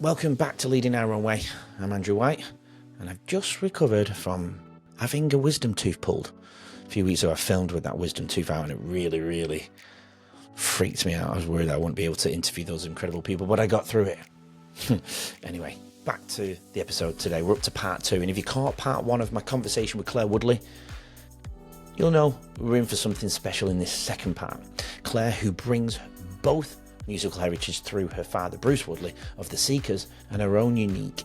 Welcome back to Leading Our Own Way. I'm Andrew White, and I've just recovered from having a wisdom tooth pulled. A few weeks ago I filmed with that wisdom tooth out, and it really freaked me out. I was worried I wouldn't be able to interview those incredible people, but I got through it. Anyway, back to the episode today. We're up to part 2, and if you caught part 1 of my conversation with Claire Woodley, you'll know we're in for something special in this second part. Claire, who brings both musical heritage through her father Bruce Woodley of The Seekers and her own unique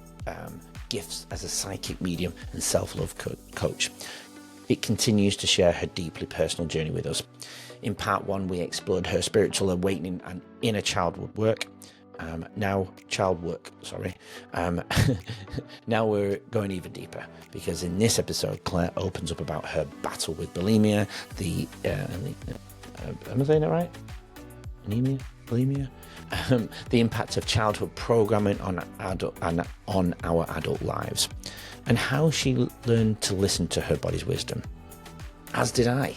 gifts as a psychic medium and self-love coach. It continues to share her deeply personal journey with us. In part 1 we explored her spiritual awakening and inner childhood work. Now we're going even deeper, because in this episode Claire opens up about her battle with bulimia, am I saying it right? Anemia? Bulimia? The impact of childhood programming on our adult lives, and how she learned to listen to her body's wisdom. As did I.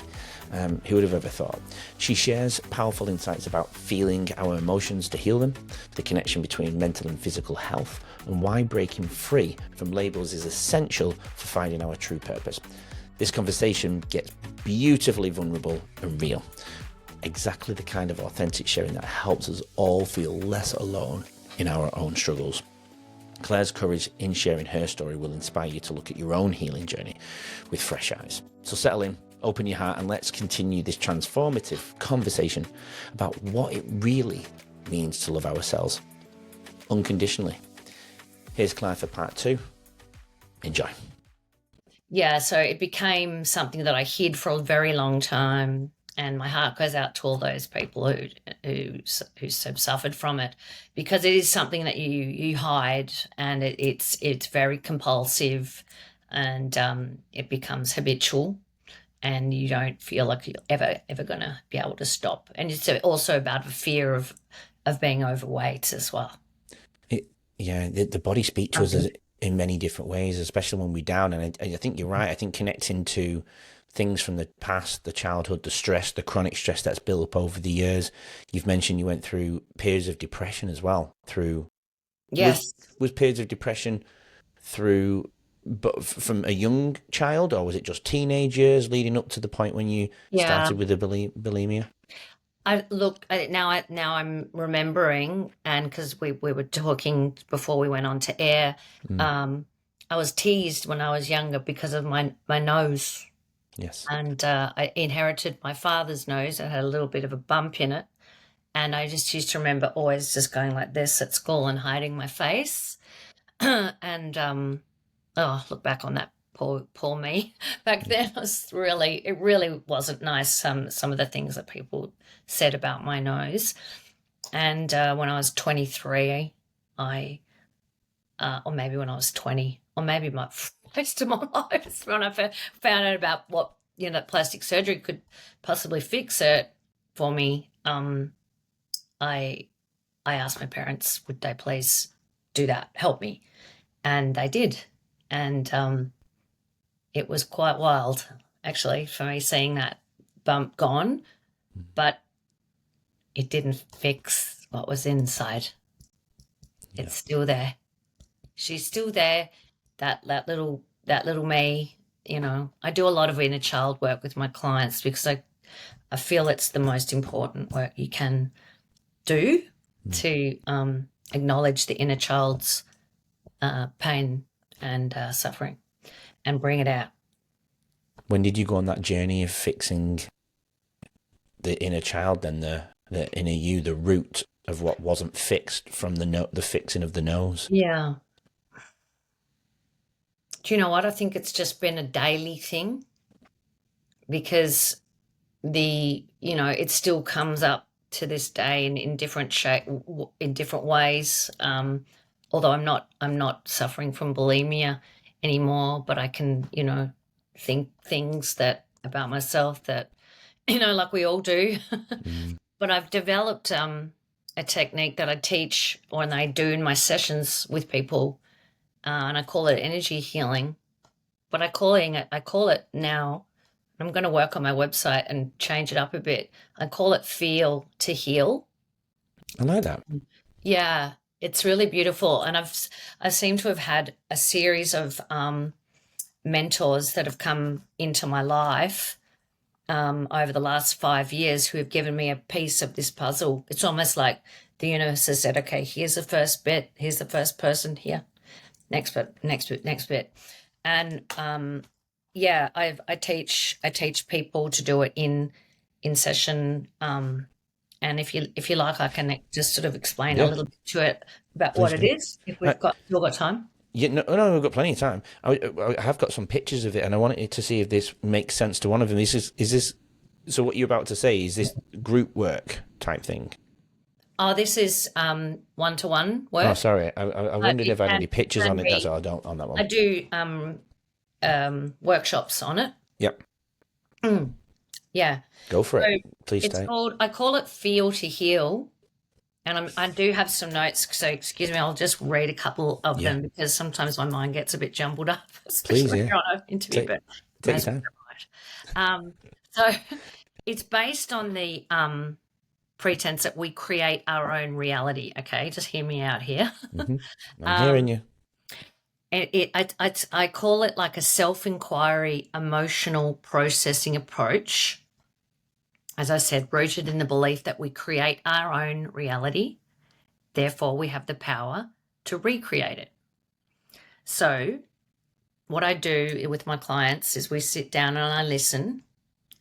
Who would have ever thought? She shares powerful insights about feeling our emotions to heal them, the connection between mental and physical health, and why breaking free from labels is essential for finding our true purpose. This conversation gets beautifully vulnerable and real. Exactly the kind of authentic sharing that helps us all feel less alone in our own struggles. Claire's courage in sharing her story will inspire you to look at your own healing journey with fresh eyes. So settle in, open your heart, and let's continue this transformative conversation about what it really means to love ourselves unconditionally. Here's Claire for part 2. Enjoy. Yeah, so it became something that I hid for a very long time. And my heart goes out to all those people who have suffered from it, because it is something that you hide, and it's very compulsive, and it becomes habitual, and you don't feel like you're ever going to be able to stop. And it's also about the fear of being overweight as well. The body speaks to us in many different ways, especially when we're down. And I think you're right. I think connecting to things from the past, the childhood, the stress, the chronic stress that's built up over the years. You've mentioned you went through periods of depression as well. Yes. Was periods of depression from a young child, or was it just teenage years leading up to the point when you started with the bulimia? Now I'm remembering, and because we were talking before we went on to air, I was teased when I was younger because of my nose. Yes. And I inherited my father's nose. It had a little bit of a bump in it. And I just used to remember always just going like this at school and hiding my face. And, look back on that, poor me. Back then it really wasn't nice, some of the things that people said about my nose. And when I was 23, or maybe when I was 20, or maybe most of my life, when I found out about what, plastic surgery could possibly fix it for me, I asked my parents, would they please do that, help me? And they did. And it was quite wild, actually, for me seeing that bump gone, but it didn't fix what was inside. Yeah. It's still there. She's still there, that little me. I do a lot of inner child work with my clients, because I feel it's the most important work you can do to acknowledge the inner child's pain and suffering and bring it out. When did you go on that journey of fixing the inner child, then the inner you, the root of what wasn't fixed from the fixing of the nose? Yeah. Do you know what? I think it's just been a daily thing, because it still comes up to this day in different in different ways. Although I'm not suffering from bulimia anymore, but I can, think things about myself that, like we all do. But I've developed a technique that I teach, or I do in my sessions with people, and I call it energy healing. But I call it now, I'm going to work on my website and change it up a bit. I call it feel to heal. I like that. Yeah. It's really beautiful, and I seem to have had a series of mentors that have come into my life over the last 5 years who have given me a piece of this puzzle. It's almost like the universe has said, okay, here's the first bit, here's the first person here, next bit, next bit, next bit. And yeah, I teach people to do it in session. And if you like, I can just sort of explain a Yeah, little bit to it about please what it do. is, if we've still got time. Yeah, no, we've got plenty of time. I have got some pictures of it, and I wanted to see if this makes sense to one of them. Is this? So what you're about to say is this group work type thing? Oh, this is one-to-one Oh, work. sorry. I wondered if I had any pictures on it. That's Be. all. I don't on that I one. do workshops on it. Yep. Yeah. Go for it. Please It's stay. called, I call it Feel to Heal. And I do have some notes, so excuse me, I'll just read a couple of them because sometimes my mind gets a bit jumbled up, especially Please, when yeah. you're on an interview. Take your time. So it's based on the pretense that we create our own reality. Okay, just hear me out here. I'm hearing you. I call it like a self-inquiry, emotional processing approach. As I said, rooted in the belief that we create our own reality, therefore we have the power to recreate it. So what I do with my clients is we sit down and I listen,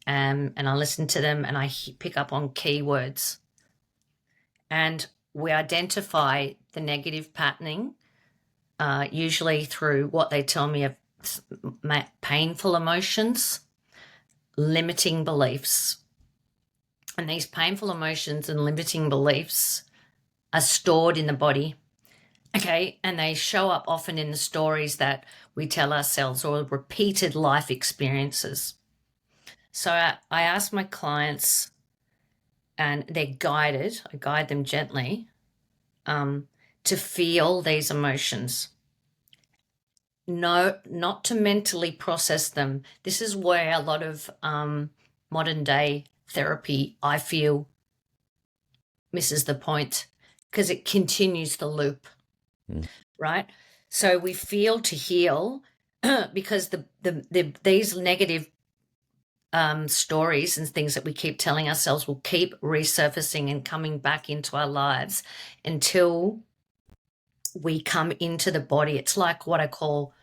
and I listen to them, and I pick up on keywords. And we identify the negative patterning, usually through what they tell me of painful emotions, limiting beliefs. And these painful emotions and limiting beliefs are stored in the body, okay? And they show up often in the stories that we tell ourselves or repeated life experiences. So I ask my clients, and they're guided, I guide them gently, to feel these emotions. No, not to mentally process them. This is where a lot of modern day therapy, I feel, misses the point, because it continues the loop, right? So we feel to heal because these negative stories and things that we keep telling ourselves will keep resurfacing and coming back into our lives until we come into the body. It's like what I call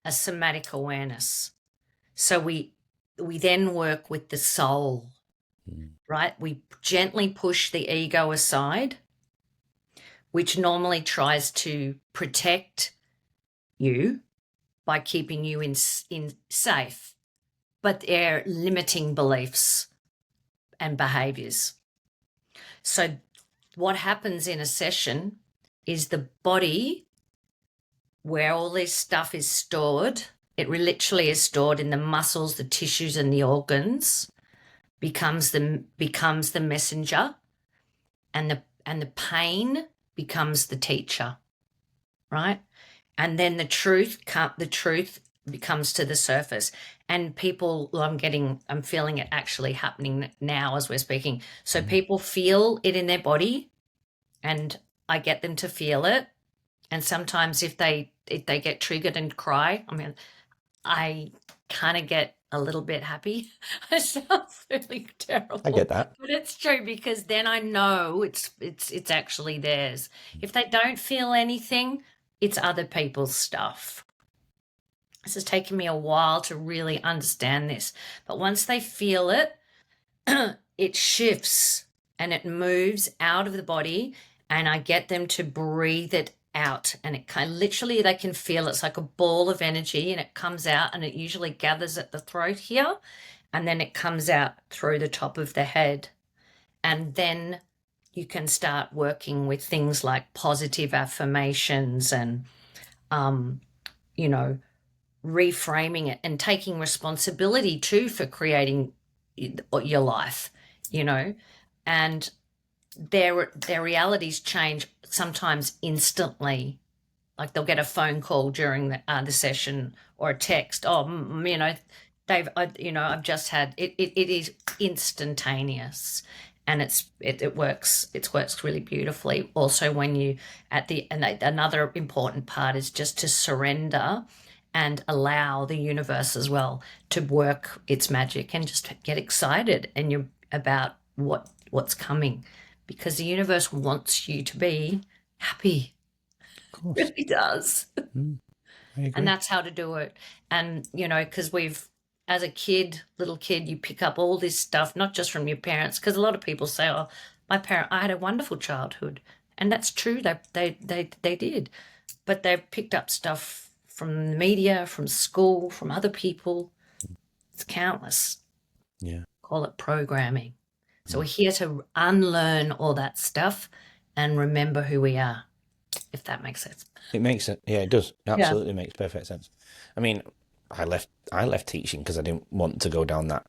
a somatic awareness. So we then work with the soul, right? We gently push the ego aside, which normally tries to protect you by keeping you in safe, but they're limiting beliefs and behaviors. So what happens in a session is the body, where all this stuff is stored, it literally is stored in the muscles, the tissues, and the organs, becomes the messenger, and the pain becomes the teacher, right? And then the truth becomes to the surface. And people, I'm feeling it actually happening now as we're speaking. So people feel it in their body, and I get them to feel it. And sometimes if they get triggered and cry, I mean, I kind of get a little bit happy. It sounds really terrible. I get that. But it's true, because then I know it's actually theirs. If they don't feel anything, it's other people's stuff. This has taken me a while to really understand this. But once they feel it, it shifts and it moves out of the body, and I get them to breathe it out, and it kind of literally, they can feel it's like a ball of energy, and it comes out, and it usually gathers at the throat here, and then it comes out through the top of the head. And then you can start working with things like positive affirmations and reframing it and taking responsibility too for creating your life, and their realities change sometimes instantly. Like they'll get a phone call during the session, or a text. Oh, Dave, I've just had it. It is instantaneous, and it works. It works really beautifully. Also, when you another important part is just to surrender and allow the universe as well to work its magic, and just get excited and you're about what's coming, because the universe wants you to be happy. Of course. It really does. I agree. And that's how to do it. And, because as a little kid, you pick up all this stuff, not just from your parents, because a lot of people say, oh, I had a wonderful childhood. And that's true. They did. But they picked up stuff from the media, from school, from other people. It's countless. Yeah. Call it programming. So we're here to unlearn all that stuff and remember who we are, if that makes sense. It makes it. Yeah, it does. It absolutely makes perfect sense. I mean, I left teaching because I didn't want to go down that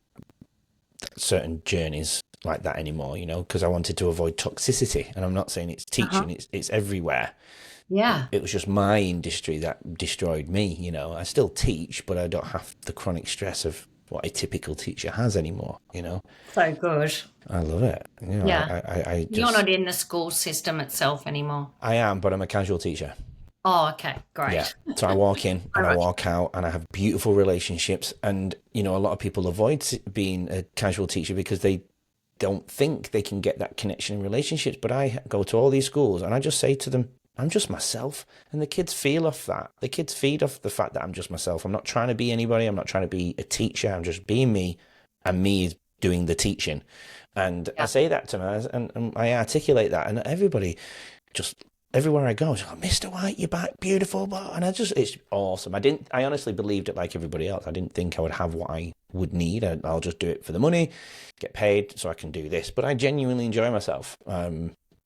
certain journeys like that anymore, because I wanted to avoid toxicity. And I'm not saying it's teaching, it's everywhere. Yeah. It was just my industry that destroyed me, I still teach, but I don't have the chronic stress of what a typical teacher has anymore, So good. I love it. Yeah. I You're just, not in the school system itself anymore. I am, but I'm a casual teacher. Oh, okay. Great. Yeah. So I walk in and I Alright. walk out and I have beautiful relationships. And, a lot of people avoid being a casual teacher because they don't think they can get that connection in relationships. But I go to all these schools and I just say to them, I'm just myself. And the kids feel off that. The kids feed off the fact that I'm just myself. I'm not trying to be anybody. I'm not trying to be a teacher. I'm just being me, and me is doing the teaching. And I say that to them and I articulate that, and everybody just, everywhere I go, like, Mr. White, you're back, beautiful. And it's awesome. I honestly believed it like everybody else. I didn't think I would have what I would need. I'll just do it for the money, get paid so I can do this. But I genuinely enjoy myself.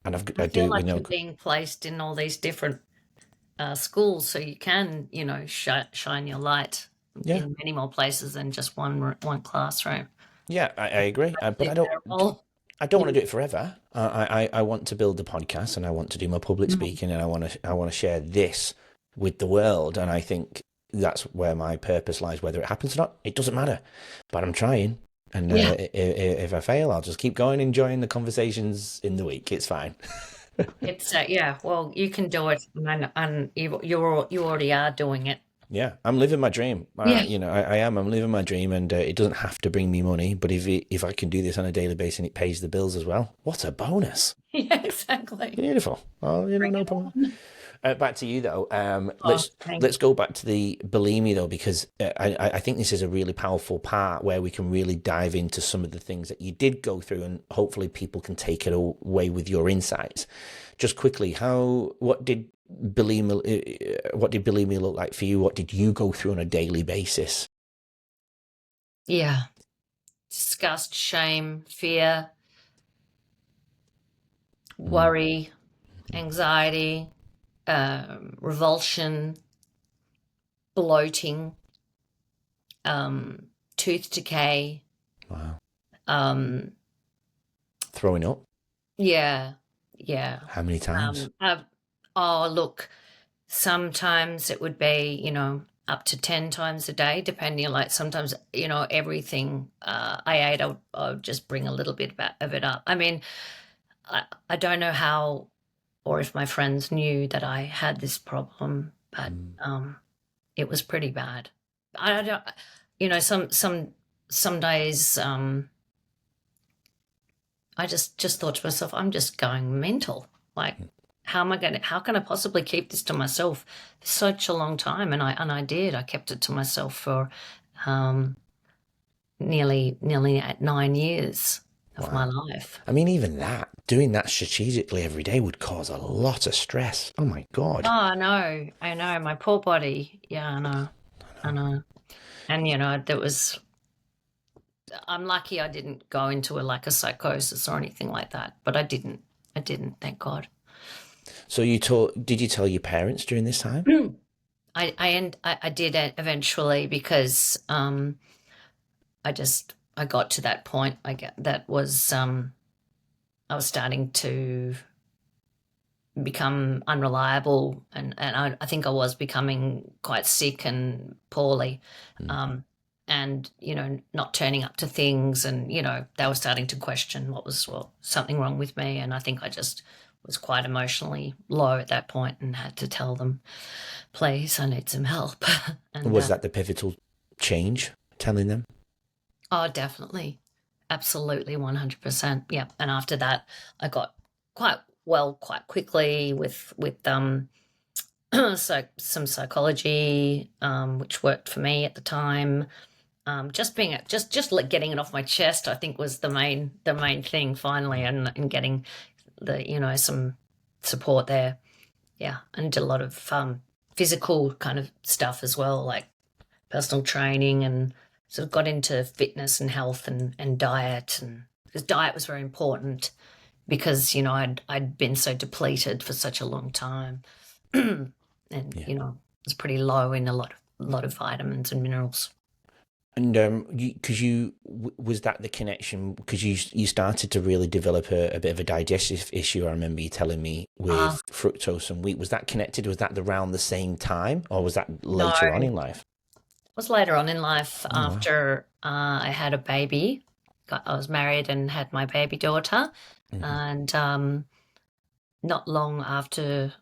And I feel like you're being placed in all these different schools, so you can, shine your light in many more places than just one classroom. Yeah, I agree. But I don't want to do it forever. I want to build the podcast, and I want to do my public speaking, and I want to share this with the world. And I think that's where my purpose lies. Whether it happens or not, it doesn't matter. But I'm trying. And if I fail, I'll just keep going, enjoying the conversations in the week. It's fine. It's well, you can do it, and you already are doing it. Yeah, I'm living my dream. I am. I'm living my dream, and it doesn't have to bring me money. But if I can do this on a daily basis and it pays the bills as well, what a bonus! Yeah, exactly. Beautiful. Well, no problem. Back to you though. Let's go back to the bulimia though, because I think this is a really powerful part where we can really dive into some of the things that you did go through, and hopefully people can take it away with your insights. Just quickly, what did bulimia look like for you? What did you go through on a daily basis? Yeah, disgust, shame, fear, worry, anxiety. Revulsion, bloating, tooth decay. Wow. Throwing up? Yeah. How many times? Look, sometimes it would be, up to 10 times a day, depending on, like, sometimes, everything I ate, I would just bring a little bit of it up. I mean, I don't know how, or if my friends knew that I had this problem, but it was pretty bad. I don't, some days I just thought to myself, I'm just going mental. Like, how can I possibly keep this to myself for such a long time? And I did. I kept it to myself for nearly 9 years of my life. I mean, even doing that strategically every day would cause a lot of stress. Oh my God. Oh, I know. My poor body. Yeah, I know. And, I'm lucky I didn't go into a psychosis or anything like that, but I didn't, thank God. So did you tell your parents during this time? I did eventually, because I got to that point. I was starting to become unreliable, and I think I was becoming quite sick and poorly. and not turning up to things, and they were starting to question what was something wrong with me, and I think I just was quite emotionally low at that point and had to tell them, please, I need some help. And Was that the pivotal change, telling them? oh, definitely, absolutely, 100%. Yeah. And after that, I got quite well quite quickly with so some psychology, which worked for me at the time. Just being getting it off my chest, I think, was the main thing finally, and getting the some support there. Yeah, and did a lot of physical kind of stuff as well, like personal training, and sort of got into fitness and health and diet, and because diet was very important because I'd been so depleted for such a long time, and was pretty low in a lot of vitamins and minerals. And was that the connection? Because you started to really develop a bit of a digestive issue. I remember you telling me with fructose and wheat. Was that connected? Was that around the same time, or was that later on in life? It was later on in life after I had a baby. I was married and had my baby daughter, and not long after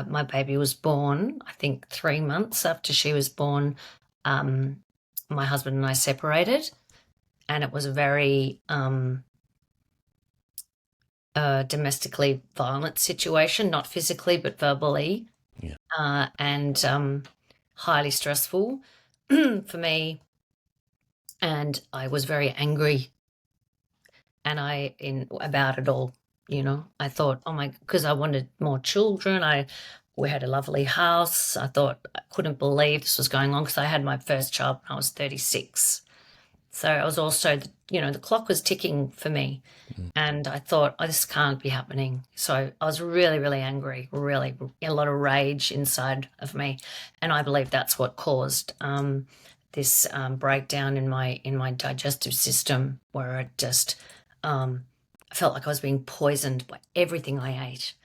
my baby was born, I think 3 months after she was born, my husband and I separated, and it was a very domestically violent situation, not physically but verbally, and highly stressful for me. And I was very angry, and about it all. I thought, oh my, because I wanted more children. We had a lovely house. I thought, I couldn't believe this was going on because I had my first child when I was 36. So I was also, the clock was ticking for me. And I thought, oh, this can't be happening. So I was really, really angry, really a lot of rage inside of me. And I believe that's what caused this breakdown in my digestive system, where I just felt like I was being poisoned by everything I ate.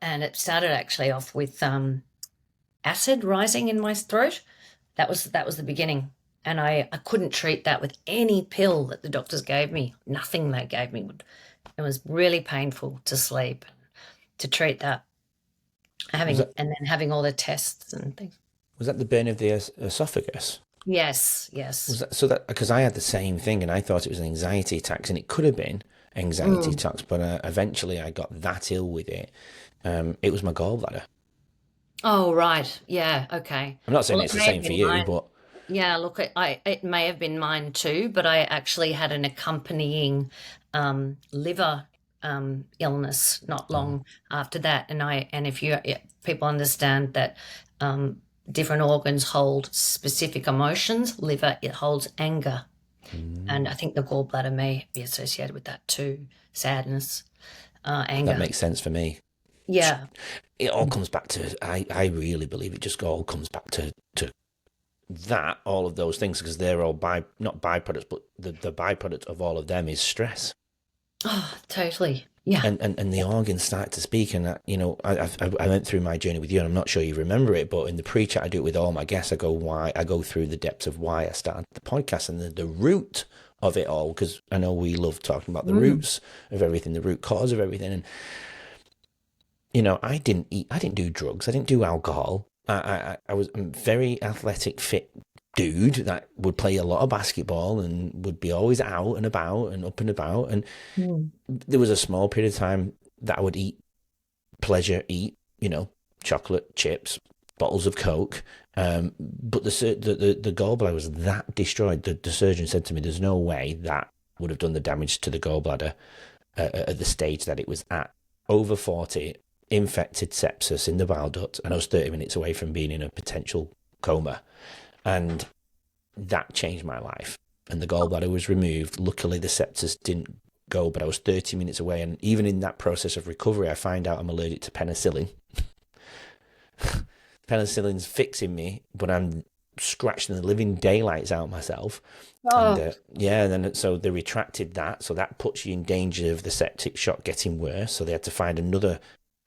And it started actually off with acid rising in my throat. That was the beginning. And I couldn't treat that with any pill that the doctors gave me. Nothing they gave me it was really painful to sleep, to treat that. And then having all the tests and things. Was that the burn of the esophagus? Yes. Was that because I had the same thing, and I thought it was an anxiety attack, and it could have been anxiety attacks, but eventually I got that ill with it. It was my gallbladder. Oh, right. Yeah. Okay. I'm not saying it's the same for you, but yeah, look, it may have been mine too, but I actually had an accompanying liver illness not long after that, and if people understand that different organs hold specific emotions, liver, it holds anger, and I think the gallbladder may be associated with that too, sadness, anger. That makes sense for me. Yeah, it all comes back to. I really believe it just all comes back to that, all of those things, because they're all not byproducts, but the byproduct of all of them is stress. Oh, totally. Yeah. And the organs start to speak, and I went through my journey with you, and I'm not sure you remember it, but in the pre-chat I do it with all my guests. I go through the depths of why I started the podcast and the root of it all, because I know we love talking about the roots of everything, the root cause of everything. And I didn't do drugs, I didn't do alcohol. I was a very athletic, fit dude that would play a lot of basketball and would be always out and about and up and about. And there was a small period of time that I would eat, chocolate, chips, bottles of Coke. But the gallbladder was that destroyed. The surgeon said to me, there's no way that would have done the damage to the gallbladder at the stage that it was at. Over 40, infected sepsis in the bile duct, and I was 30 minutes away from being in a potential coma, and that changed my life. And the gallbladder was removed. Luckily the sepsis didn't go, but I was 30 minutes away, and even in that process of recovery I find out I'm allergic to penicillin. Penicillin's fixing me, but I'm scratching the living daylights out myself. And then so they retracted that, so that puts you in danger of the septic shock getting worse, so they had to find another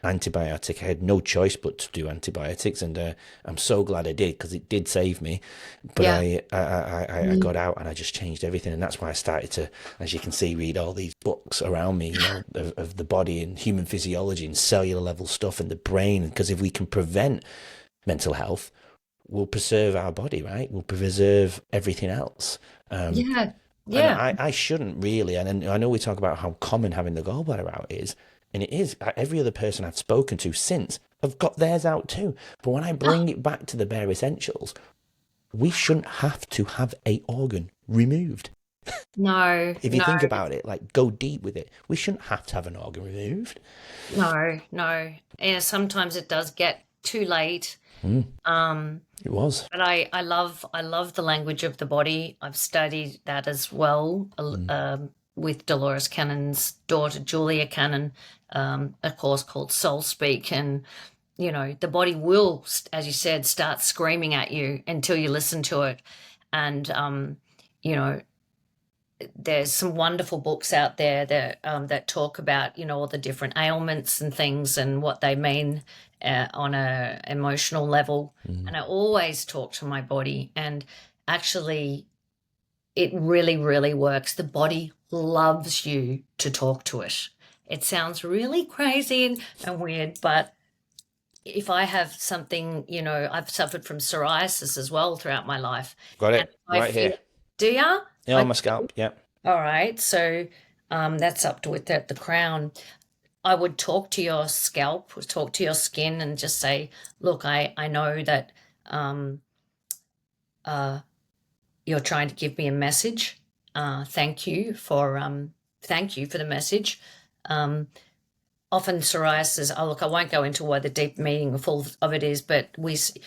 antibiotic. I had no choice but to do antibiotics, and I'm so glad I did, because it did save me. But I got out and I just changed everything, and that's why I started to, as you can see, read all these books around me, of the body and human physiology and cellular level stuff and the brain. Because if we can prevent mental health, we'll preserve our body, right? We'll preserve everything else. Yeah. And I shouldn't really, and I know we talk about how common having the gallbladder out is, and it is. Every other person I've spoken to since have got theirs out too. But when I bring it back to the bare essentials, we shouldn't have to have a organ removed. No. If you think about it, like, go deep with it, we shouldn't have to have an organ removed. No. And sometimes it does get too late. It was. But I love the language of the body. I've studied that as well, with Dolores Cannon's daughter, Julia Cannon, a course called Soul Speak. And, the body will, as you said, start screaming at you until you listen to it. And, there's some wonderful books out there that talk about, all the different ailments and things and what they mean on a emotional level. And I always talk to my body, and actually it really, really works. The body loves you to talk to it. It sounds really crazy and weird, but if I have something, I've suffered from psoriasis as well throughout my life. Got it right here. Do ya? Yeah, on my scalp. Yeah. All right. So that's up to it at the crown. I would talk to your scalp, talk to your skin, and just say, look, I know that you're trying to give me a message. Thank you for the message. Often psoriasis, I won't go into what the deep meaning of it is, but the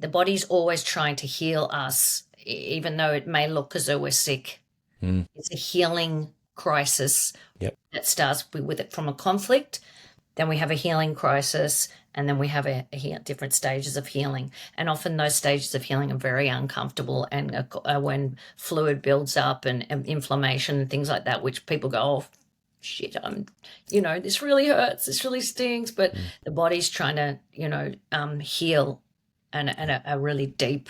body's always trying to heal us, even though it may look as though we're sick. It's a healing crisis. Yep. That starts with it from a conflict. Then we have a healing crisis, and then we have different stages of healing. And often those stages of healing are very uncomfortable, and when fluid builds up and inflammation and things like that, which people go, oh, shit, this really hurts, this really stings. But the body's trying to, heal a really deep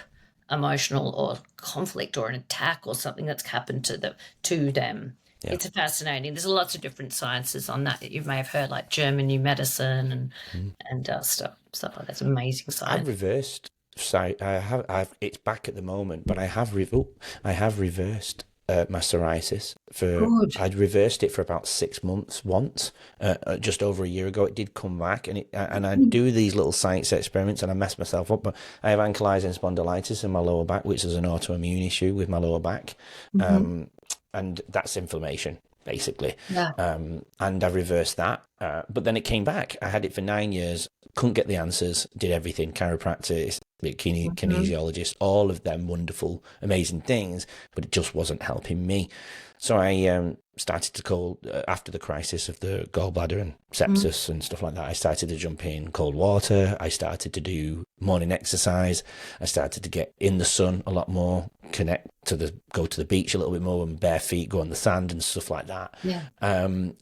emotional or conflict or an attack or something that's happened to them. Yeah. It's fascinating. There's lots of different sciences on that you may have heard, like German new medicine and stuff like that. It's amazing science. I've reversed. Sorry, it's back at the moment, but I have reversed my psoriasis. I'd reversed it for about 6 months once, just over a year ago. It did come back, and I do these little science experiments, and I mess myself up. But I have ankylosing spondylitis in my lower back, which is an autoimmune issue with my lower back. And that's inflammation, basically. Yeah. And I reversed that. But then it came back. I had it for 9 years, couldn't get the answers, did everything, chiropractic, kinesiologist, all of them wonderful, amazing things, but it just wasn't helping me. So I started to call, after the crisis of the gallbladder and sepsis and stuff like that, I started to jump in cold water. I started to do morning exercise. I started to get in the sun a lot more, go to the beach a little bit more, and bare feet, go on the sand and stuff like that. Yeah.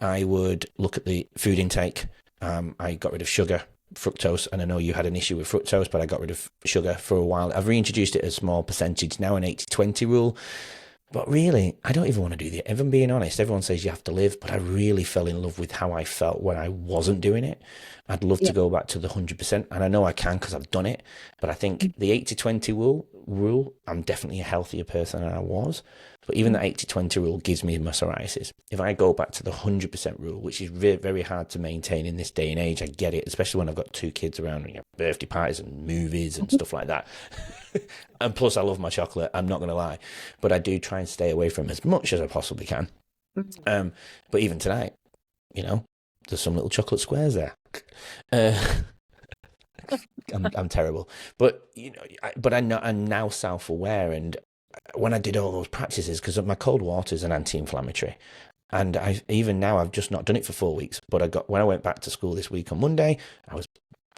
I would look at the food intake. I got rid of sugar, fructose, and I know you had an issue with fructose, but I got rid of sugar for a while. I've reintroduced it as a small percentage now, an 80-20 rule. But really, I don't even want to do that. If I'm being honest, everyone says you have to live, but I really fell in love with how I felt when I wasn't doing it. I'd love to go back to the 100%, and I know I can because I've done it. But I think the 80-20 rule, I'm definitely a healthier person than I was. But even the 80-20 rule gives me my psoriasis. If I go back to the 100% rule, which is very, very hard to maintain in this day and age, I get it, especially when I've got 2 kids around and you have birthday parties and movies and stuff like that. And plus, I love my chocolate, I'm not going to lie. But I do try and stay away from as much as I possibly can. But even tonight, there's some little chocolate squares there. I'm terrible. But, I'm now self-aware, and when I did all those practices, because my cold water is an anti-inflammatory, and even now I've just not done it for 4 weeks, but when I went back to school this week on Monday, I was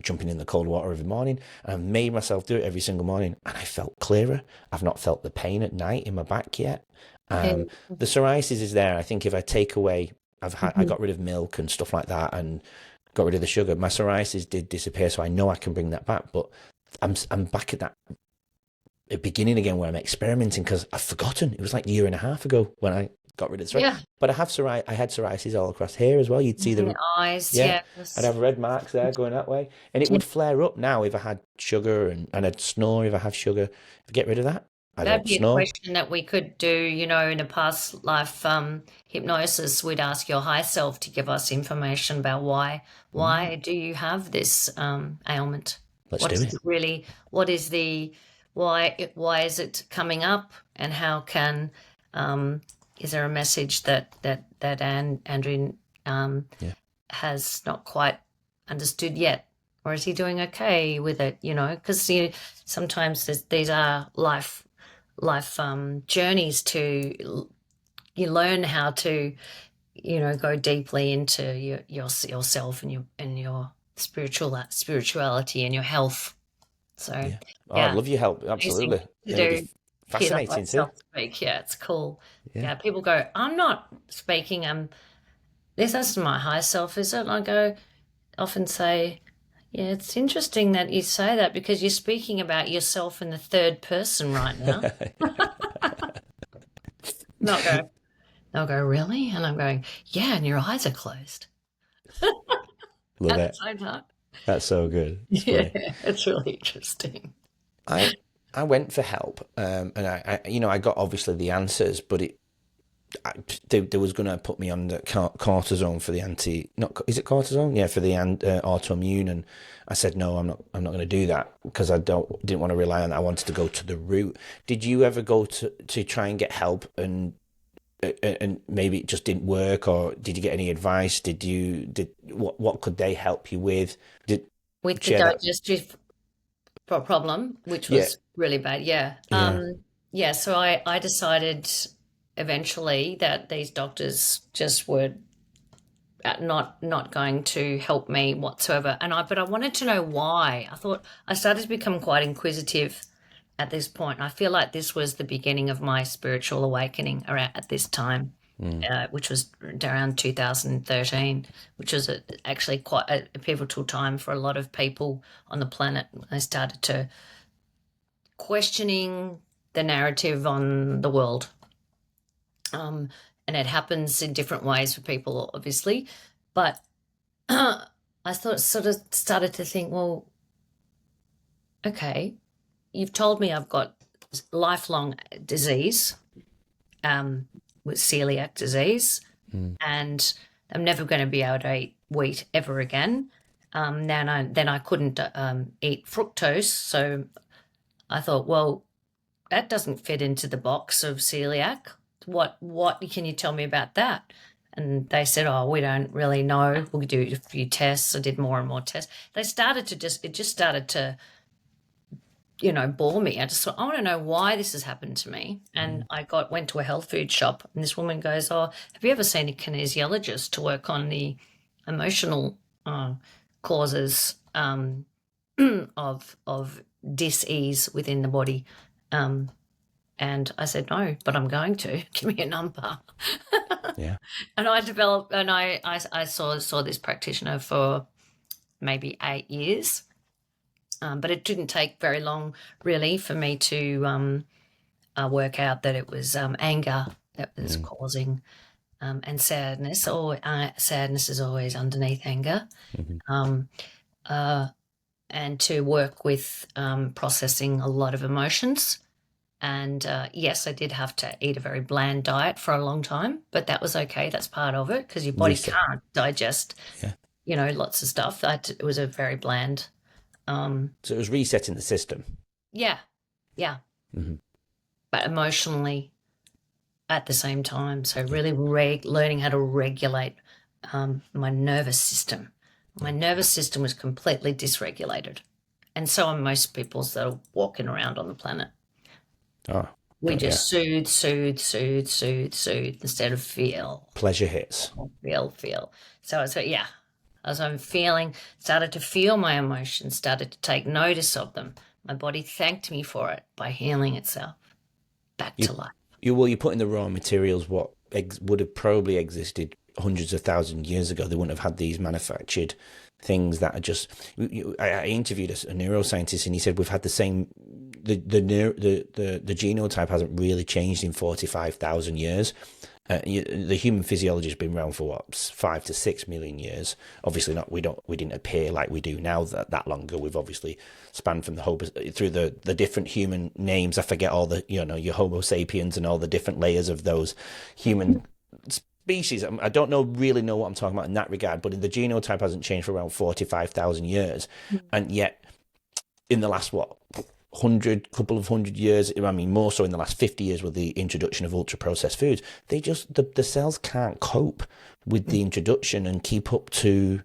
jumping in the cold water every morning, and I made myself do it every single morning, and I felt clearer. I've not felt the pain at night in my back yet. The psoriasis is there. I think if I take away I got rid of milk and stuff like that, and got rid of the sugar. My psoriasis did disappear, so I know I can bring that back. But I'm back at that beginning again where I'm experimenting because I've forgotten. It was like a year and a half ago when I got rid of the psoriasis. Yeah. But I had psoriasis all across here as well. You'd see In the the eyes, yeah. yes. I'd have red marks there going that way, and it would flare up now if I had sugar, and I'd snore if I have sugar. If I get rid of that, I That'd don't be a snore. question that we could do, you know, in a past life hypnosis. We'd ask your high self to give us information about why do you have this ailment? Let's What do is it. it really? What is the why is it coming up? And how can is there a message that Andrew Yeah. has not quite understood yet? Or is he doing okay with it? You know, because sometimes these are life journeys to you learn how to, you know, go deeply into yourself and your spirituality and your health. So Yeah. Oh, I'd yeah, love your help. amazing Absolutely. to It'll do. be Hear the fascinating higher too. self speak. Yeah, it's cool. Yeah. Yeah, people go, I'm not speaking. That's my higher self, is it? And I go, often say, yeah, it's interesting that you say that because you're speaking about yourself in the third person right now. They'll go, really? And I'm going, yeah, and your eyes are closed Love at the it. same time. That's so good. It's Yeah, funny. it's really interesting. I went for help, and I got obviously the answers, but they was going to put me on the cortisone for the is it cortisone? Yeah, for the autoimmune, and I said no, I'm not going to do that because I didn't want to rely on that. I wanted to go to the root. Did you ever go to try and get help and maybe it just didn't work, or did you get any advice? What could they help you with? With the Share that? digestive problem, which Yeah, was really bad. Yeah. yeah. Yeah. So I decided eventually that these doctors just were not going to help me whatsoever. But I wanted to know why. I started to become quite inquisitive at this point. I feel like this was the beginning of my spiritual awakening at this time, which was around 2013, which was actually quite a pivotal time for a lot of people on the planet. I started to questioning the narrative on the world. And it happens in different ways for people, obviously. But I sort of started to think, well, okay, you've told me I've got lifelong disease with celiac disease, and I'm never going to be able to eat wheat ever again. Then I couldn't eat fructose, so I thought, well, that doesn't fit into the box of celiac. What can you tell me about that? And they said, oh, we don't really know. We'll do a few tests. I did more and more tests. It just started to, you know, bore me. I just thought, I want to know why this has happened to me. And I went to a health food shop, and this woman goes, oh, have you ever seen a kinesiologist to work on the emotional causes of dis-ease within the body? And I said, no, but I'm going to. Give me a number. Yeah. And I developed, and I saw this practitioner for maybe 8 years. But it didn't take very long, really, for me to work out that it was anger that was causing and sadness. Sadness is always underneath anger. And to work with processing a lot of emotions. And yes, I did have to eat a very bland diet for a long time, but that was okay. That's part of it because your body can't digest, you know, lots of stuff. It was a very bland. So it was resetting the system. Yeah. But emotionally at the same time. So really learning how to regulate my nervous system. My nervous system was completely dysregulated. And so are most people's that are walking around on the planet. Oh, we just soothe instead of feel. Pleasure hits. Feel. So yeah, as I'm started to feel my emotions, started to take notice of them. My body thanked me for it by healing itself back to life. You're putting the raw materials what would have probably existed hundreds of thousands of years ago, they wouldn't have had these manufactured things that are just. I interviewed a neuroscientist, and he said we've had the same. The genotype hasn't really changed in 45,000 years. The human physiology has been around for what, 5 to 6 million years. Obviously not. We didn't appear like we do now that long ago. We've obviously spanned from through the different human names. I forget all the your Homo sapiens and all the different layers of those human species. I don't really know what I'm talking about in that regard. But the genotype hasn't changed for around 45,000 years, and yet in the last couple of hundred years, I mean more so in the last 50 years with the introduction of ultra processed foods, they just the cells can't cope with the introduction and keep up to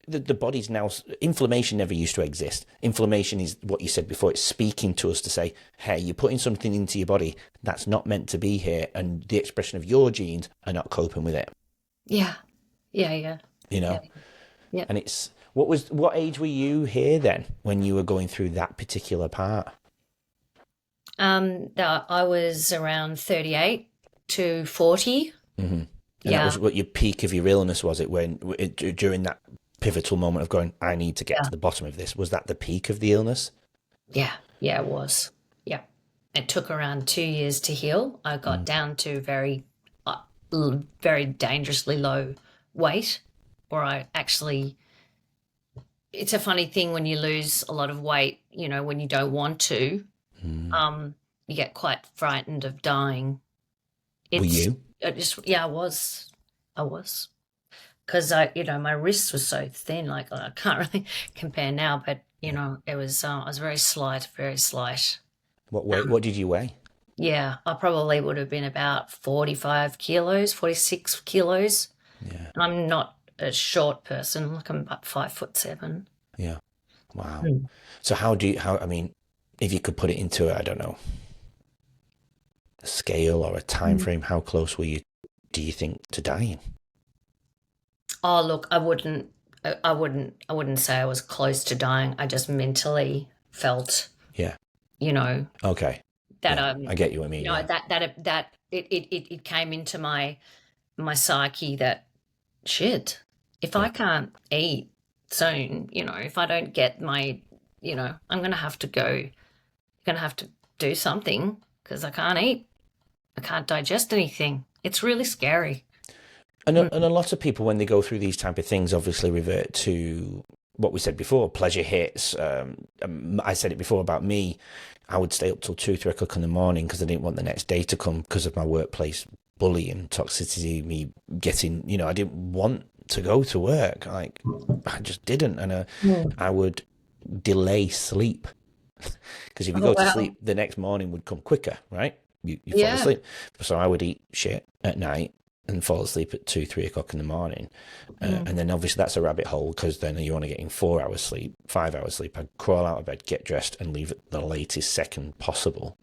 the body's now. Inflammation never used to exist. Inflammation is what you said before. It's speaking to us to say, hey, you're putting something into your body that's not meant to be here, and the expression of your genes are not coping with it. Yeah. Yeah. Yeah. And it's what age were you here then when you were going through that particular part? I was around 38 to 40. Mm-hmm. And that was what your peak of your illness was. It during that pivotal moment of going, I need to get to the bottom of this. Was that the peak of the illness? Yeah, it was. Yeah, it took around 2 years to heal. I got down to very, very dangerously low weight, where I actually. It's a funny thing when you lose a lot of weight, when you don't want to, you get quite frightened of dying. Were you? I was. Because my wrists were so thin, like I can't really compare now, but it was, I was very slight. What weight, what did you weigh? Yeah, I probably would have been about 45 kilos, 46 kilos. Yeah. And I'm not a short person, like I'm about 5'7". Yeah. Wow. So I mean, if you could put it into, I don't know, a scale or a time frame, how close were you, do you think, to dying? Oh, look, I wouldn't say I was close to dying. I just mentally felt, okay, that I get you. What I mean, that it came into my psyche that shit, if I can't eat soon, if I don't get my, I'm going to have to do something because I can't eat. I can't digest anything. It's really scary. And a lot of people, when they go through these type of things, obviously revert to what we said before, pleasure hits. I said it before about me. I would stay up till 2, 3 o'clock in the morning because I didn't want the next day to come because of my workplace bullying, toxicity, me getting, I didn't want to go to work. Like, I just didn't. And I would delay sleep because if you go to sleep, the next morning would come quicker, right? You fall asleep. So I would eat shit at night and fall asleep at 2, 3 o'clock in the morning. And then obviously that's a rabbit hole because then you want to get in 4 hours sleep, 5 hours sleep. I'd crawl out of bed, get dressed and leave at the latest second possible.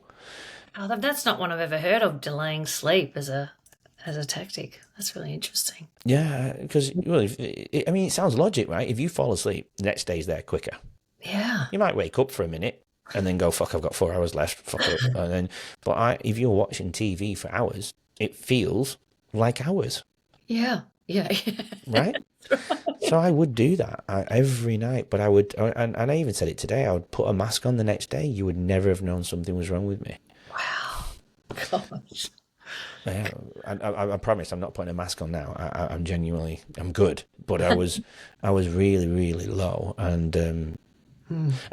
Oh, that's not one I've ever heard of, delaying sleep as a tactic. That's really interesting. Yeah, because, it sounds logic, right? If you fall asleep, the next day's there quicker. Yeah. You might wake up for a minute and then go, fuck, I've got 4 hours left. Fuck it. And then, if you're watching TV for hours, it feels like hours. Yeah. Right? So I would do that every night, but I would, and I even said it today, I would put a mask on the next day. You would never have known something was wrong with me. Wow. Gosh. Yeah, I promise I'm not putting a mask on now. I'm genuinely, I'm good, but I was really, really low, and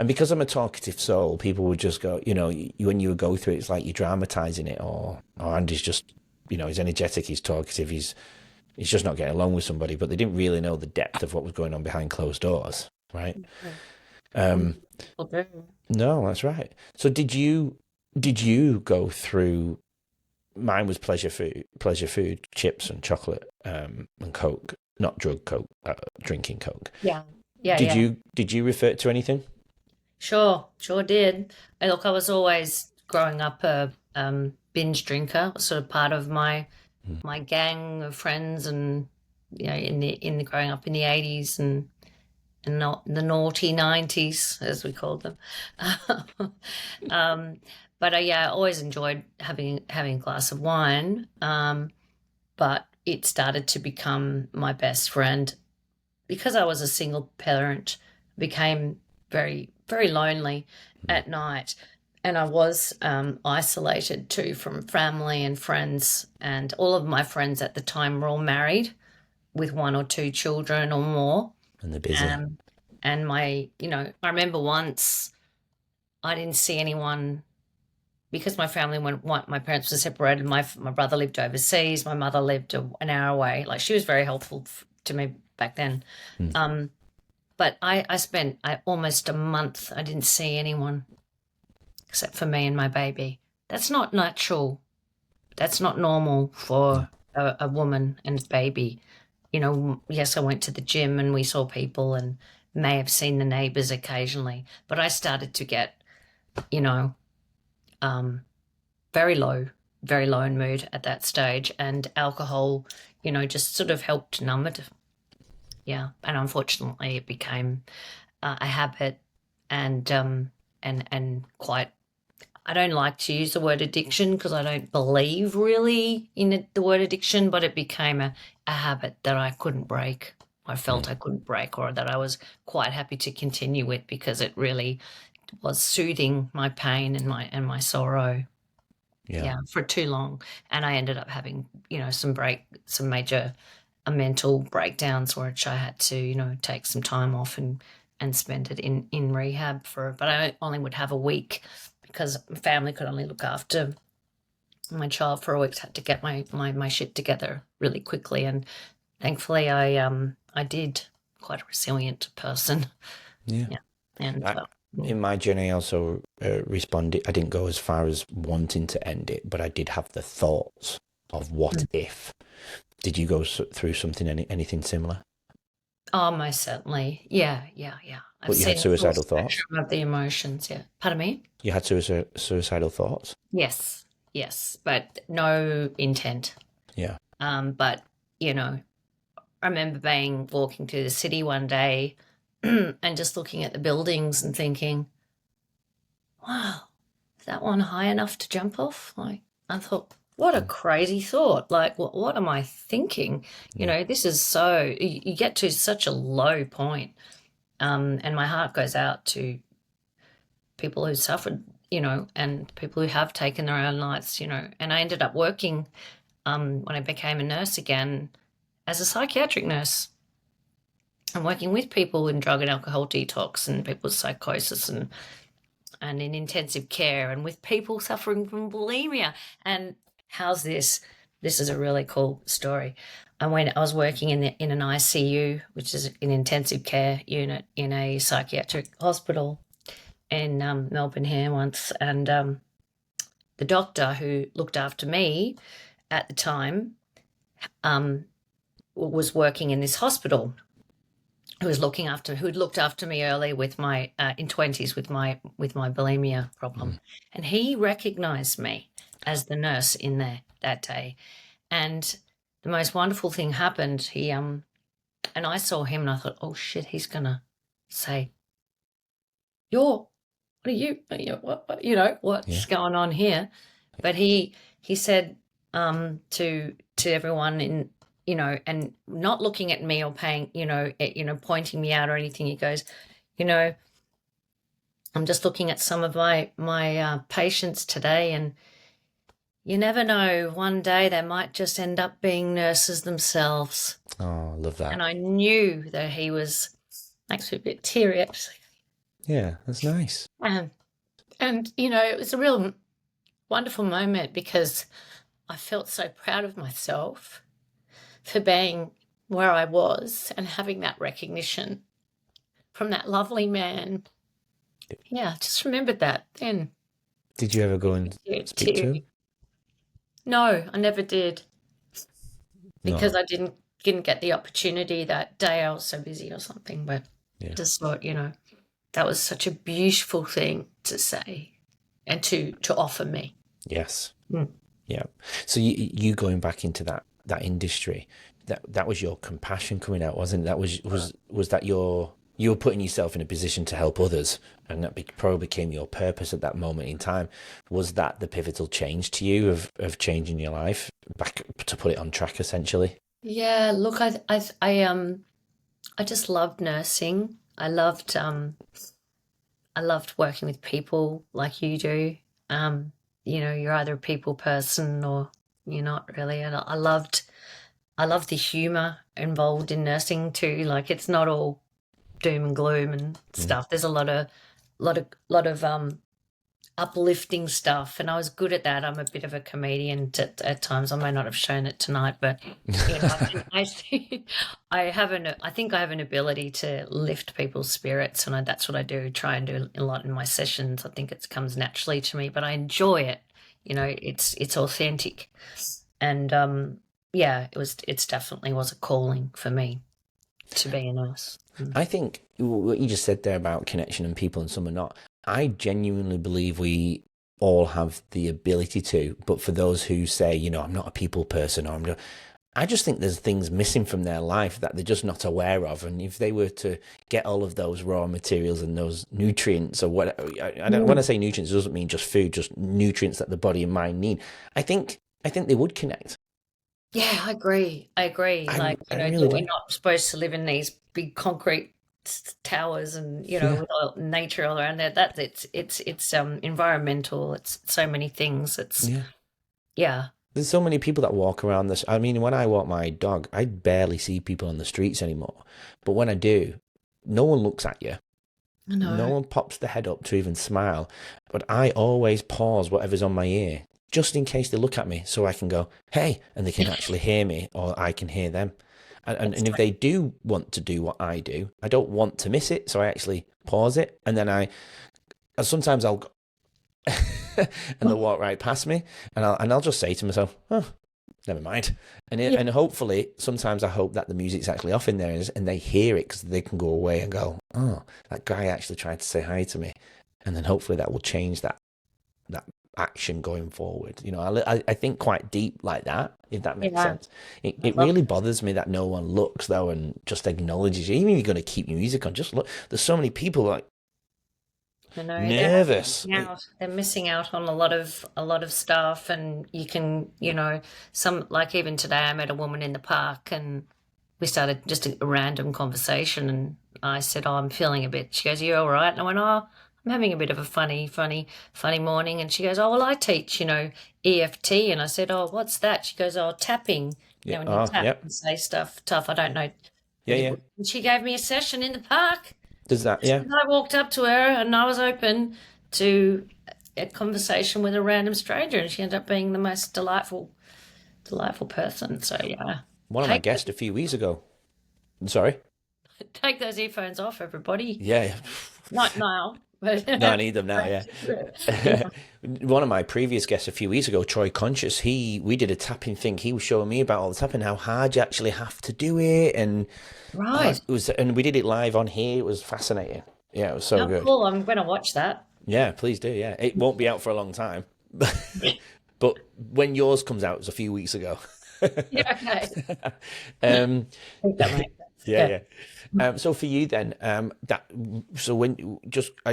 because I'm a talkative soul, people would just go, when you go through it, it's like you're dramatizing it, or Andy's just, he's energetic, he's talkative, he's just not getting along with somebody, but they didn't really know the depth of what was going on behind closed doors, right? Okay. No, that's right. So did you go through? Mine was pleasure food, chips and chocolate, and Coke, not drug Coke, drinking Coke. Yeah. Did you refer to anything? Sure did. And look, I was always growing up a binge drinker, sort of part of my gang of friends, and in the growing up in the 80s and not the naughty 90s as we called them. But I always enjoyed having a glass of wine. But it started to become my best friend. Because I was a single parent, became very, very lonely at night. And I was isolated too from family and friends. And all of my friends at the time were all married with 1 or 2 children or more. And they're busy. And I remember once I didn't see anyone because my family my parents were separated. My brother lived overseas. My mother lived an hour away. Like, she was very helpful to me back then. But I spent almost a month. I didn't see anyone except for me and my baby. That's not natural. That's not normal for a woman and baby. Yes, I went to the gym and we saw people and may have seen the neighbours occasionally, but I started to get, very low in mood at that stage, and alcohol, just sort of helped numb it. Yeah, and unfortunately, it became a habit, and quite. I don't like to use the word addiction because I don't believe really in the word addiction, but it became a habit that I couldn't break. I felt I couldn't break, or that I was quite happy to continue with because it really was soothing my pain and my sorrow. Yeah, for too long, and I ended up having some major mental breakdowns, which I had to take some time off and spend it in rehab but I only would have a week because family could only look after my child for a week. Had to get my shit together really quickly, and thankfully I did. Quite a resilient person. Yeah. And in my journey, I also responded. I didn't go as far as wanting to end it, but I did have the thoughts of what if. Did you go through something, anything similar? Oh, most certainly. Yeah. But you had suicidal thoughts? Of the emotions, yeah. Pardon me? You had suicidal thoughts? Yes, but no intent. Yeah. But, I remember walking through the city one day and just looking at the buildings and thinking, wow, is that one high enough to jump off? Like, I thought, what a crazy thought. Like, what am I thinking? This is so, you get to such a low point. And my heart goes out to people who suffered, and people who have taken their own lives, and I ended up working when I became a nurse again as a psychiatric nurse. I'm working with people in drug and alcohol detox and people with psychosis and in intensive care, and with people suffering from bulimia. And how's this? This is a really cool story. I was working in an ICU, which is an intensive care unit in a psychiatric hospital in Melbourne here once, and the doctor who looked after me at the time was working in this hospital. Who'd looked after me early with my in 20s with my bulimia problem, and he recognised me as the nurse in there that day, and the most wonderful thing happened. He and I saw him, and I thought, oh shit, he's gonna say, what's going on here? But he said to everyone in. And not looking at me or paying, pointing me out or anything. He goes, I'm just looking at some of my patients today, and you never know, one day they might just end up being nurses themselves. Oh, I love that. And I knew that makes me a bit teary, actually. Yeah, that's nice. And it was a real wonderful moment because I felt so proud of myself for being where I was and having that recognition from that lovely man. Yeah, I just remembered that then. Did you ever go and speak to him? No, I never did. Because I didn't get the opportunity that day. I was so busy or something, but I just thought, that was such a beautiful thing to say and to offer me. Yes. Yeah. So you going back into that industry, that was your compassion coming out, wasn't it? That was that you were putting yourself in a position to help others, and that probably became your purpose at that moment in time. Was that the pivotal change to you of changing your life back to put it on track, essentially. Yeah, look, I just loved nursing. I loved working with people like you do. You're either a people person or you're not really. And I loved the humor involved in nursing too. Like it's not all doom and gloom and Mm. stuff. There's a lot of uplifting stuff, and I was good at that. I'm a bit of a comedian at times. I may not have shown it tonight, but I think I have an ability to lift people's spirits, and that's what I do. Try and do a lot in my sessions. I think it comes naturally to me, but I enjoy it. It's authentic, and yeah, it's definitely was a calling for me to be a nurse. I think what you just said there about connection and people and some are not, I genuinely believe we all have the ability to, but for those who say, I'm not a people person, or I just think there's things missing from their life that they're just not aware of. And if they were to get all of those raw materials and those nutrients or whatever, I don't, when I say nutrients, it doesn't mean just food, just nutrients that the body and mind need. I think they would connect. Yeah, I agree. Like, I really we're do. not supposed to live in these big concrete towers and, Yeah. with all nature all around there. That it's environmental. It's so many things. It's Yeah. yeah. There's so many people that walk around this. I mean, when I walk my dog, I barely see people on the streets anymore. But when I do, no one looks at you. I No know. one pops their head up to even smile. But I always pause whatever's on my ear, just in case they look at me, so I can go, hey, and they can actually hear me, or I can hear them. That's And if they do want to do what I do, I don't want to miss it, so I actually pause it. And then sometimes I'll go, and they'll walk right past me, and I'll just say to myself, oh, never mind. yeah. And hopefully, sometimes I hope that the music's actually off in there and they hear it because they can go away and go, oh, that guy actually tried to say hi to me. And then hopefully that will change that action going forward. I think quite deep like that, if that makes Yeah. sense. It, I it love really bothers me that no one looks though and just acknowledges you. Even if you're going to keep your music on, just look. There's so many people like I know nervous. they're missing out on a lot of stuff, and you can, some, like, even today I met a woman in the park and we started just a random conversation, and I said, "Oh, I'm feeling a bit." She goes, "You all right?" And I went, "Oh, I'm having a bit of a funny morning." And she goes, "Oh, well, I teach, EFT." And I said, "Oh, what's that?" She goes, "Oh, tapping. Yeah. When you Oh, tap yep. and say stuff tough." I don't know. Yeah, yeah. And she gave me a session in the park. Does that? Yeah. And I walked up to her and I was open to a conversation with a random stranger, and she ended up being the most delightful person. So yeah, One of my take guests a few weeks ago. Sorry. take those earphones off, everybody. Yeah. Not now, but No, I need them now. Yeah. One of my previous guests a few weeks ago, Troy Conscious, we did a tapping thing. He was showing me about all the tapping, how hard you actually have to do it, and right. and we did it live on here. It was fascinating. Yeah, it was so Oh, good. cool. I'm going to watch that. Yeah, please do. Yeah, it won't be out for a long time, but when yours comes out, it was a few weeks ago. Yeah, okay. um, I think that makes sense. yeah, Yeah. yeah. So for you then,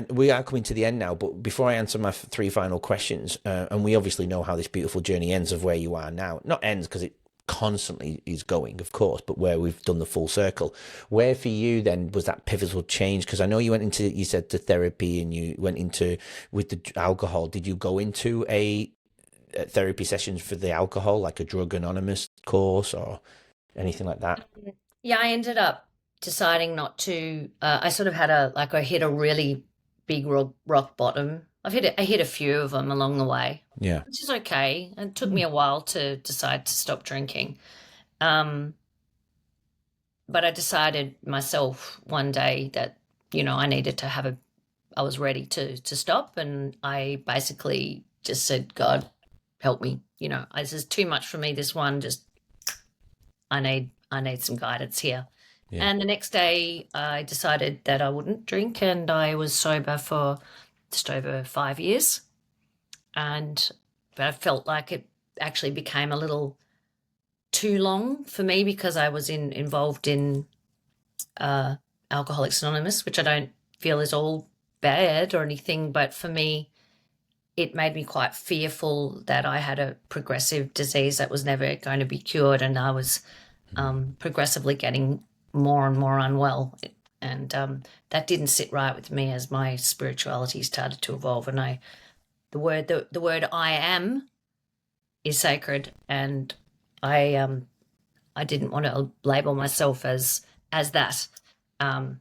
we are coming to the end now, but before I answer my three final questions, and we obviously know how this beautiful journey ends of where you are now. Not ends because it constantly is going, of course, but where we've done the full circle. Where for you then was that pivotal change? Because I know you said to therapy and you went into with the alcohol. Did you go into a therapy sessions for the alcohol, like a Drug Anonymous course or anything like that? Yeah, I ended up deciding not to. I sort of I hit a really big rock bottom. I hit a few of them along the way, Yeah. which is okay. It took me a while to decide to stop drinking. Um, but I decided myself one day that, I needed to I was ready to stop. And I basically just said, God, help me. This is too much for me. This one, just, I need some guidance here. Yeah. And the next day I decided that I wouldn't drink, and I was sober for just over 5 years. But I felt like it actually became a little too long for me because I was involved in Alcoholics Anonymous, which I don't feel is all bad or anything, but for me, it made me quite fearful that I had a progressive disease that was never going to be cured, and I was progressively getting more and more unwell. And that didn't sit right with me as my spirituality started to evolve. And the word I am is sacred, and I didn't want to label myself as that for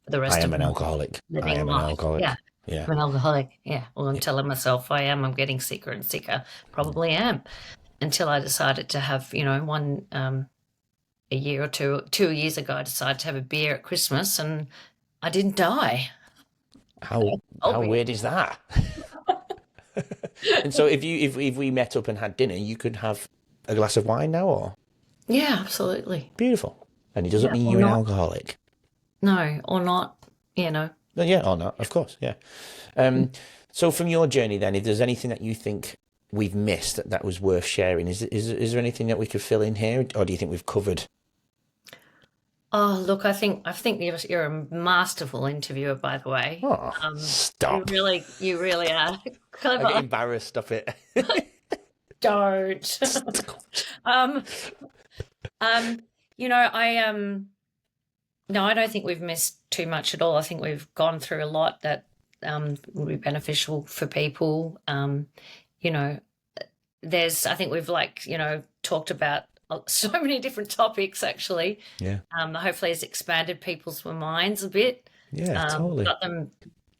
the rest I of am an my alcoholic. I living am an life. alcoholic. Yeah, Yeah. I'm an alcoholic. Yeah, well, I'm telling myself I am. I'm getting sicker and sicker. Probably am, until I decided to have, one a year or 2 years ago, I decided to have a beer at Christmas, and I didn't die. How Told me. weird is that? And so if we met up and had dinner, you could have a glass of wine now, or Yeah, absolutely. beautiful. And it doesn't Yeah, mean or you're an not. alcoholic. No, or not. You know. No, yeah, or not, of course, yeah. So from your journey then, if there's anything that you think we've missed that was worth sharing, is there anything that we could fill in here, or do you think we've covered? Oh, look, I think you're a masterful interviewer, by the way. Oh, You stop. really are I get clever. embarrassed, stop it. Don't. um, I no, I don't think we've missed too much at all. I think we've gone through a lot that will be beneficial for people. You know, I think we've talked about so many different topics actually. Yeah, Hopefully it's expanded people's minds a bit. yeah, totally. Got them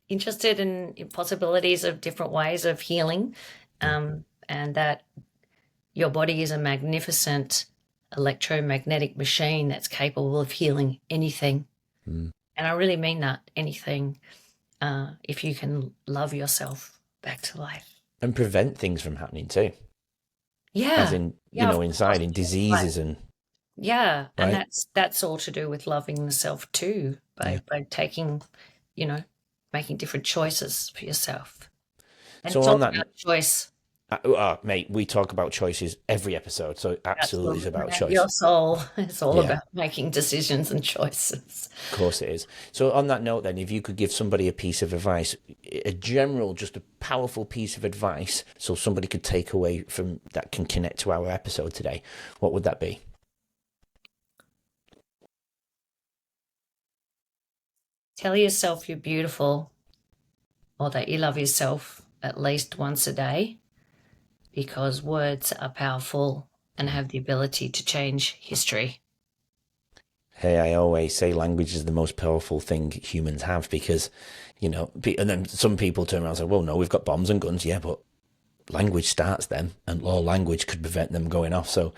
interested in possibilities of different ways of healing, and that your body is a magnificent electromagnetic machine that's capable of healing anything. Mm. And I really mean that, anything, if you can love yourself back to life. And prevent things from happening too, Yeah. as in, Yeah, of course. inside in diseases and Yeah, and right. that's all to do with loving the self too, Yeah. by taking, making different choices for yourself. And So it's on all that, about choice. mate, we talk about choices every episode, so absolutely it's about choice. Your soul is all Yeah. about making decisions and choices. Of course it is. So on that note then, if you could give somebody a piece of advice, just a powerful piece of advice, so somebody could take away from that can connect to our episode today, what would that be? Tell yourself you're beautiful, or that you love yourself at least once a day, because words are powerful and have the ability to change history. Hey, I always say language is the most powerful thing humans have because, and then some people turn around and say, well, no, we've got bombs and guns. Yeah, but language starts them, and all language could prevent them going off. So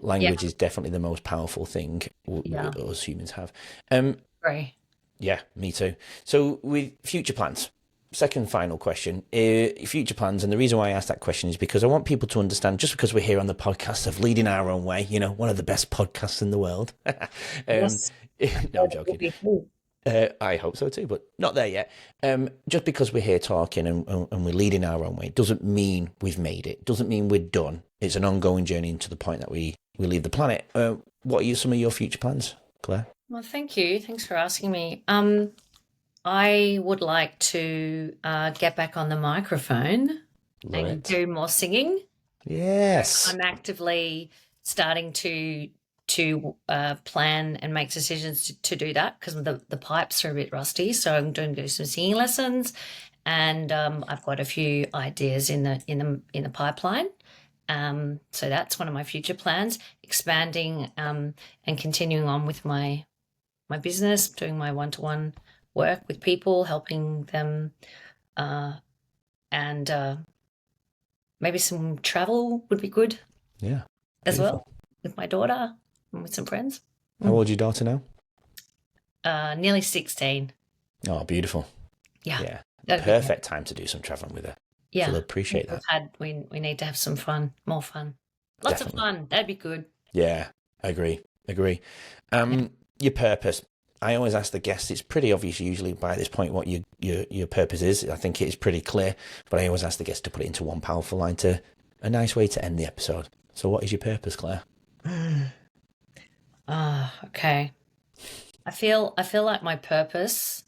language is definitely the most powerful thing us humans have. Right. Yeah, me too. So with future plans, second final question, future plans. And the reason why I asked that question is because I want people to understand, just because we're here on the podcast of Leading Our Own Way, one of the best podcasts in the world. Yes. No, joking. I hope so too, but not there yet. Just because we're here talking and we're leading our own way doesn't mean we've made it. Doesn't mean we're done. It's an ongoing journey to the point that we leave the planet. What are some of your future plans, Claire? Well, thank you. Thanks for asking me. I would like to get back on the microphone and do more singing. Yes. I'm actively starting to plan and make decisions to do that, because the pipes are a bit rusty. So I'm doing some singing lessons, and I've got a few ideas in the pipeline. So that's one of my future plans: expanding and continuing on with my business, doing my one-to-one work with people, helping them, and maybe some travel would be good. Yeah. As well, with my daughter and with some friends. How old is your daughter now? Nearly 16. Oh, beautiful. Yeah. Yeah. Perfect time to do some traveling with her. Yeah. She'll appreciate that. We need to have some fun, more fun. Lots of fun. That'd be good. Yeah, I agree. Your purpose. I always ask the guests, it's pretty obvious usually by this point what your purpose is. I think it is pretty clear, but I always ask the guests to put it into one powerful line, to a nice way to end the episode. So what is your purpose, Claire? Okay. I feel like my purpose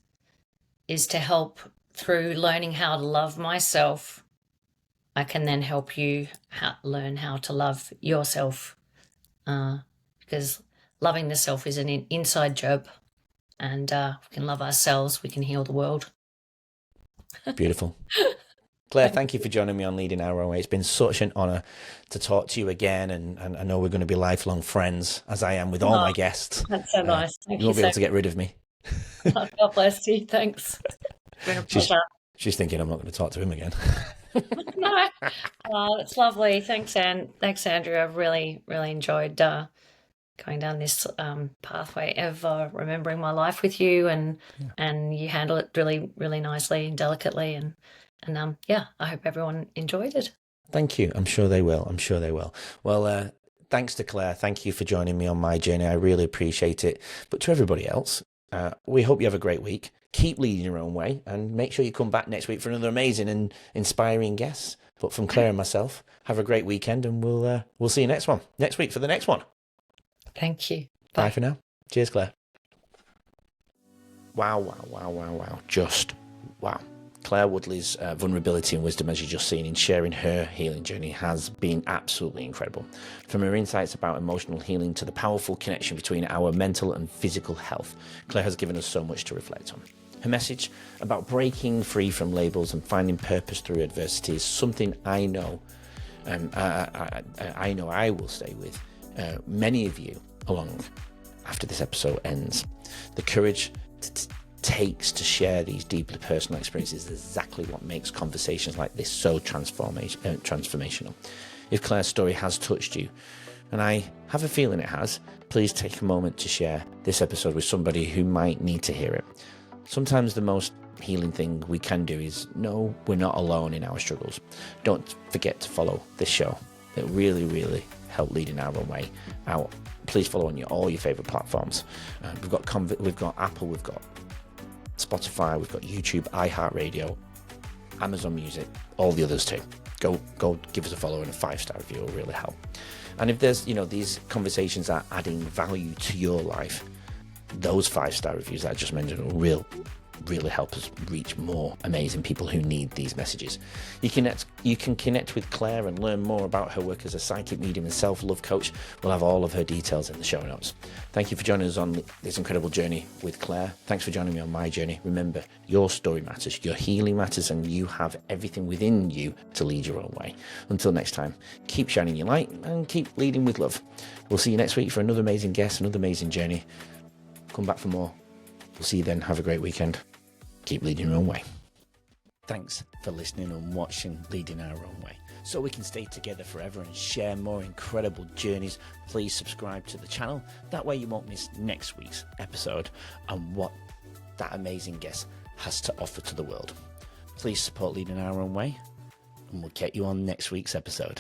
is to help, through learning how to love myself, I can then help you learn how to love yourself, because loving the self is an inside job, and we can love ourselves, we can heal the world. Beautiful. Claire, thank you for joining me on Leading Our Own Way. It's been such an honour to talk to you again, and I know we're going to be lifelong friends, as I am with all my guests. That's so nice. You won't be able to get rid of me. God bless you. Thanks. It's been a pleasure. She's thinking I'm not going to talk to him again. No, it's lovely. Thanks, thanks, Andrew. I've really, really enjoyed going down this pathway of remembering my life with you, and you handle it really, really nicely and delicately, and I hope everyone enjoyed it. Thank you. I'm sure they will. I'm sure they will. Well, thanks to Claire. Thank you for joining me on my journey. I really appreciate it. But to everybody else, we hope you have a great week. Keep leading your own way, and make sure you come back next week for another amazing and inspiring guest. But from Claire and myself, have a great weekend, and we'll see you next week for the next one. Thank you. Bye for now. Cheers, Claire. Wow. Just wow. Claire Woodley's vulnerability and wisdom, as you've just seen in sharing her healing journey, has been absolutely incredible. From her insights about emotional healing to the powerful connection between our mental and physical health, Claire has given us so much to reflect on. Her message about breaking free from labels and finding purpose through adversity is something I know I will stay with many of you along after this episode ends. The courage takes to share these deeply personal experiences is exactly what makes conversations like this so transformational. If Claire's story has touched you, and I have a feeling it has, please take a moment to share this episode with somebody who might need to hear it. Sometimes the most healing thing we can do is know we're not alone in our struggles. Don't forget to follow this show. It really, really help leading our own way out. Please follow on all your favorite platforms. We've got Apple, we've got Spotify, we've got YouTube, iHeartRadio, Amazon Music, all the others too. Go give us a follow and a 5-star review will really help. And if there's, these conversations are adding value to your life, those 5-star reviews that I just mentioned will really help us reach more amazing people who need these messages. You can connect with Claire and learn more about her work as a psychic medium and self-love coach. We'll have all of her details in the show notes. Thank you for joining us on this incredible journey with Claire. Thanks for joining me on my journey. Remember, your story matters, your healing matters, and you have everything within you to lead your own way. Until next time, keep shining your light and keep leading with love. We'll see you next week for another amazing guest, another amazing journey. Come back for more. We'll see you then. Have a great weekend. Keep leading your own way. Thanks for listening and watching Leading Our Own Way. So we can stay together forever and share more incredible journeys, please subscribe to the channel. That way you won't miss next week's episode and what that amazing guest has to offer to the world. Please support Leading Our Own Way, and we'll get you on next week's episode.